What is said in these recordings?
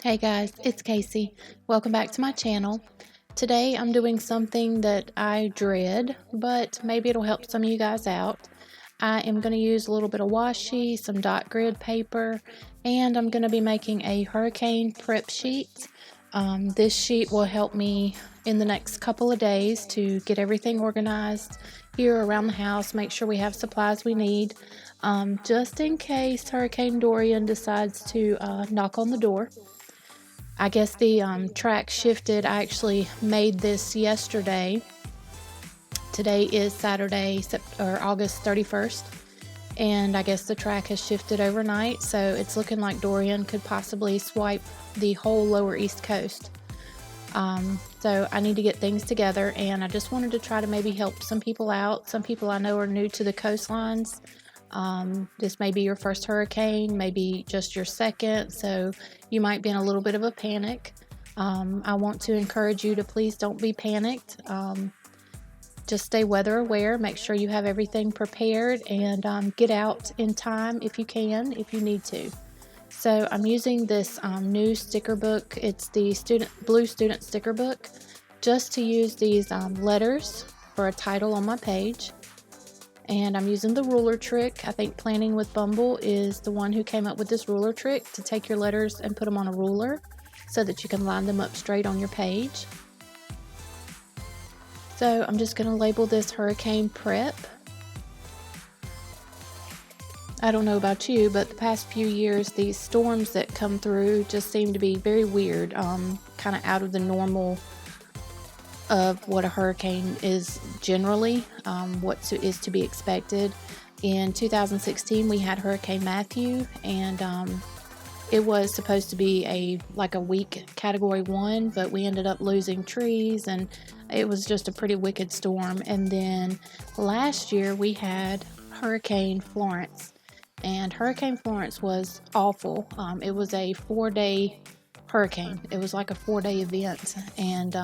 Hey guys, it's Casey. Welcome back to my channel. Today I'm doing something that I dread, but maybe it'll help some of you guys out. I am going to use a little bit of washi, some dot grid paper, and I'm going to be making a hurricane prep sheet. This sheet will help me in the next couple of days to get everything organized here around the house, make sure we have supplies we need, just in case Hurricane Dorian decides to knock on the door. I guess the track shifted. I actually made this yesterday. Today is Saturday, August 31st, and I guess the track has shifted overnight, so it's looking like Dorian could possibly swipe the whole lower East Coast. So I need to get things together, and I just wanted to try to maybe help some people out. Some people I know are new to the coastlines. This may be your first hurricane, maybe just your second, so you might be in a little bit of a panic. I want to encourage you to please don't be panicked. Just stay weather aware, make sure you have everything prepared, and get out in time if you can, if you need to. So I'm using this new sticker book. It's the blue student sticker book, just to use these letters for a title on my page. And I'm using the ruler trick. I think Planning with Bumble is the one who came up with this ruler trick to take your letters and put them on a ruler so that you can line them up straight on your page. So I'm just going to label this Hurricane Prep. I don't know about you, but the past few years, these storms that come through just seem to be very weird, kind of out of the normal of what a hurricane is generally, what is to be expected. In 2016, we had Hurricane Matthew, and it was supposed to be a weak Category 1, but we ended up losing trees, and it was just a pretty wicked storm. And then last year, we had Hurricane Florence, and Hurricane Florence was awful. It was a 4-day hurricane. It was like a 4-day event, and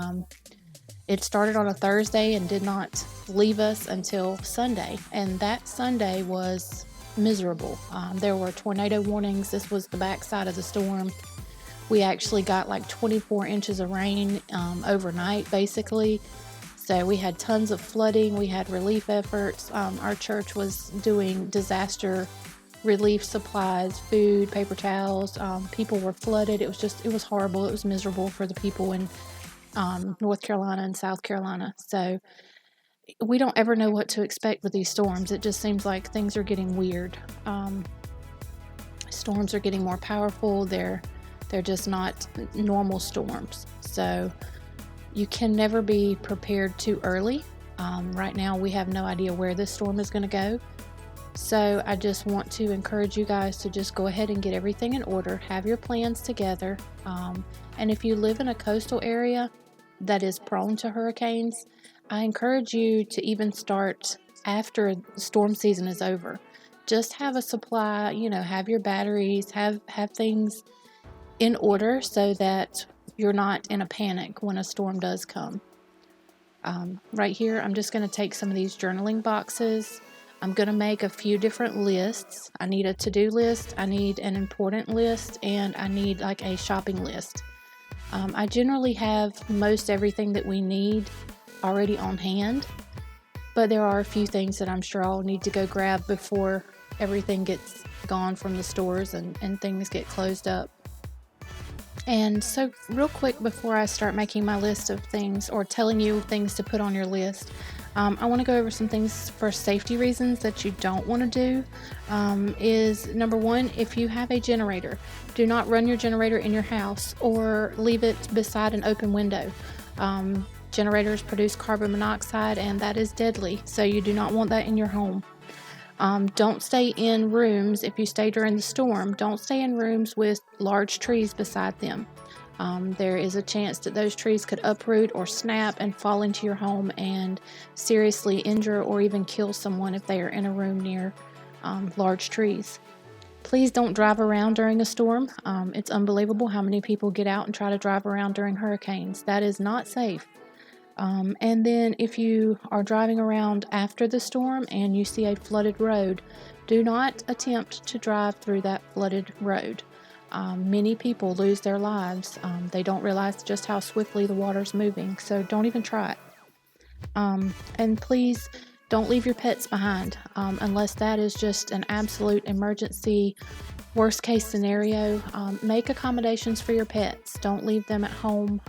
it started on a Thursday and did not leave us until Sunday, and that Sunday was miserable. There were tornado warnings. This was the backside of the storm. We actually got like 24 inches of rain overnight, basically. So we had tons of flooding. We had relief efforts. Our church was doing disaster relief supplies, food, paper towels. People were flooded. It was horrible. It was miserable for the people in North Carolina and South Carolina. So we don't ever know what to expect with these storms. It just seems like things are getting weird. Storms are getting more powerful. They're just not normal storms. So you can never be prepared too early. Right now we have no idea where this storm is going to go. So I just want to encourage you guys to just go ahead and get everything in order, have your plans together. And if you live in a coastal area that is prone to hurricanes, I encourage you to even start after storm season is over. Just have a supply, have your batteries, have things in order so that you're not in a panic when a storm does come. Right here, I'm just going to take some of these journaling boxes. I'm going to make a few different lists. I need a to-do list, I need an important list, and I need like a shopping list. I generally have most everything that we need already on hand, but there are a few things that I'm sure I'll need to go grab before everything gets gone from the stores and things get closed up. And so real quick before I start making my list of things or telling you things to put on your list, I want to go over some things for safety reasons that you don't want to do. Is number one, if you have a generator, do not run your generator in your house or leave it beside an open window. Generators produce carbon monoxide, and that is deadly, so you do not want that in your home. Don't stay in rooms. If you stay during the storm, don't stay in rooms with large trees beside them. There is a chance that those trees could uproot or snap and fall into your home and seriously injure or even kill someone if they are in a room near large trees. Please don't drive around during a storm. It's unbelievable how many people get out and try to drive around during hurricanes. That is not safe. And then if you are driving around after the storm and you see a flooded road, do not attempt to drive through that flooded road. Many people lose their lives. They don't realize just how swiftly the water's moving, so don't even try it. And please don't leave your pets behind unless that is just an absolute emergency, worst case scenario. Make accommodations for your pets. Don't leave them at home.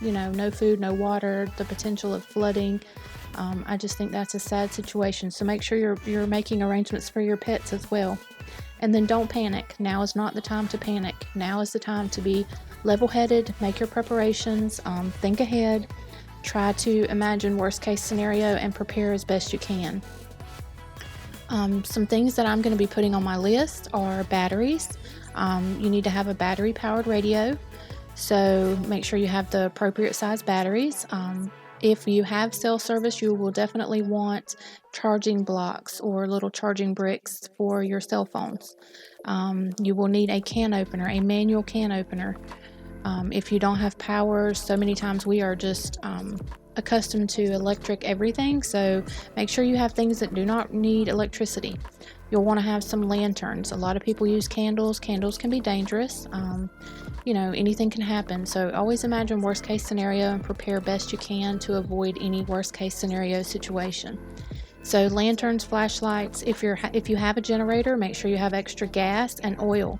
No food, no water, the potential of flooding. I just think that's a sad situation. So make sure you're making arrangements for your pets as well. And then don't panic. Now is not the time to panic. Now is the time to be level-headed, make your preparations, think ahead, try to imagine worst case scenario and prepare as best you can. Some things that I'm going to be putting on my list are batteries. You need to have a battery powered radio, so make sure you have the appropriate size batteries. If you have cell service, you will definitely want charging blocks or little charging bricks for your cell phones. You will need a can opener, a manual can opener. If you don't have power, so many times we are just accustomed to electric everything, so make sure you have things that do not need electricity. You'll want to have some lanterns. A lot of people use candles. Candles can be dangerous. Anything can happen, so always imagine worst case scenario and prepare best you can to avoid any worst case scenario situation. So lanterns, flashlights. If you have a generator, make sure you have extra gas and oil.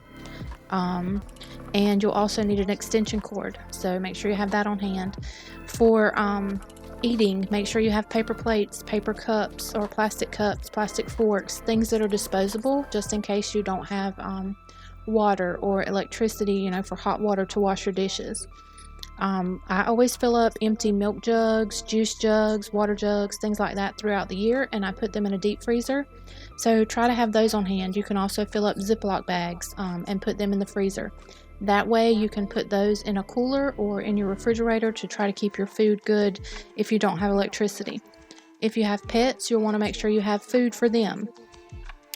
And you'll also need an extension cord, so make sure you have that on hand. For eating, make sure you have paper plates, paper cups, or plastic cups, plastic forks, things that are disposable, just in case you don't have water or electricity, for hot water to wash your dishes. I always fill up empty milk jugs, juice jugs, water jugs, things like that throughout the year, and I put them in a deep freezer. So try to have those on hand. You can also fill up Ziploc bags and put them in the freezer. That way you can put those in a cooler or in your refrigerator to try to keep your food good if you don't have electricity. If you have pets, you'll want to make sure you have food for them.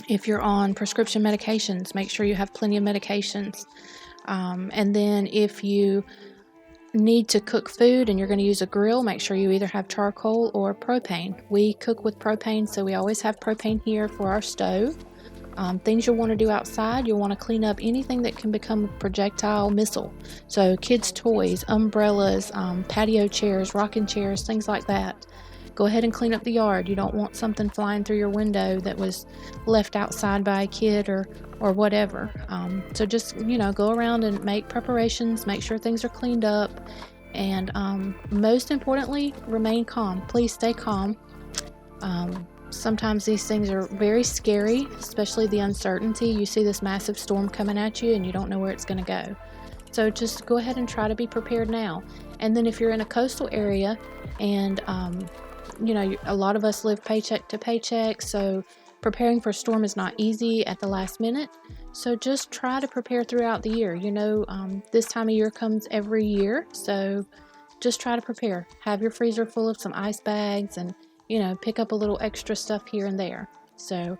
If you're on prescription medications, make sure you have plenty of medications. And then if you need to cook food and you're going to use a grill, make sure you either have charcoal or propane. We cook with propane, so we always have propane here for our stove. Things you'll want to do outside, you'll want to clean up anything that can become a projectile missile. So kids' toys, umbrellas, patio chairs, rocking chairs, things like that. Go ahead and clean up the yard. You don't want something flying through your window that was left outside by a kid or whatever. So just, go around and make preparations, make sure things are cleaned up, and most importantly, remain calm. Please stay calm. Sometimes these things are very scary, especially the uncertainty. You see this massive storm coming at you and you don't know where it's going to go. So just go ahead and try to be prepared now. And then if you're in a coastal area and, a lot of us live paycheck to paycheck, so preparing for a storm is not easy at the last minute. So just try to prepare throughout the year. This time of year comes every year, so just try to prepare. Have your freezer full of some ice bags and pick up a little extra stuff here and there. So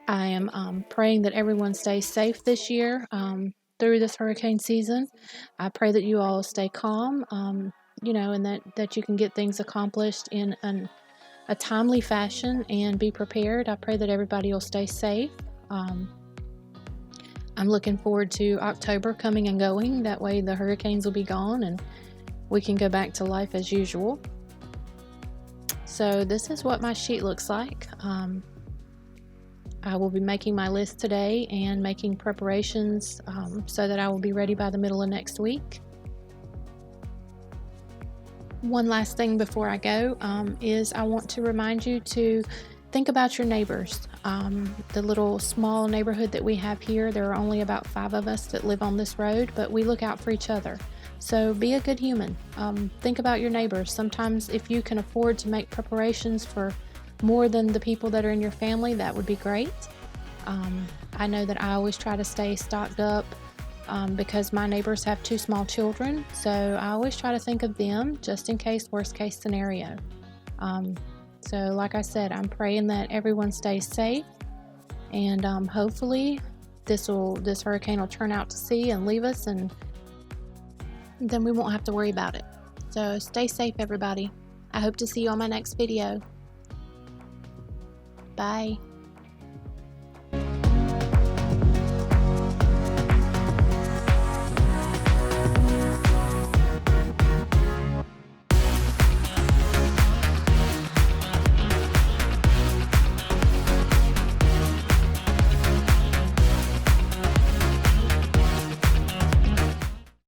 I am praying that everyone stays safe this year through this hurricane season. I pray that you all stay calm, and that you can get things accomplished in a timely fashion and be prepared. I pray that everybody will stay safe. I'm looking forward to October coming and going. That way the hurricanes will be gone and we can go back to life as usual. So this is what my sheet looks like. I will be making my list today and making preparations so that I will be ready by the middle of next week. One last thing before I go is I want to remind you to think about your neighbors. The little small neighborhood that we have here, there are only about 5 of us that live on this road, but we look out for each other. So be a good human. Think about your neighbors. Sometimes if you can afford to make preparations for more than the people that are in your family, that would be great. I know that I always try to stay stocked up because my neighbors have 2 small children. So I always try to think of them just in case, worst case scenario. So like I said, I'm praying that everyone stays safe, and hopefully this hurricane will turn out to sea and leave us, and then we won't have to worry about it. So stay safe, everybody. I hope to see you on my next video. Bye.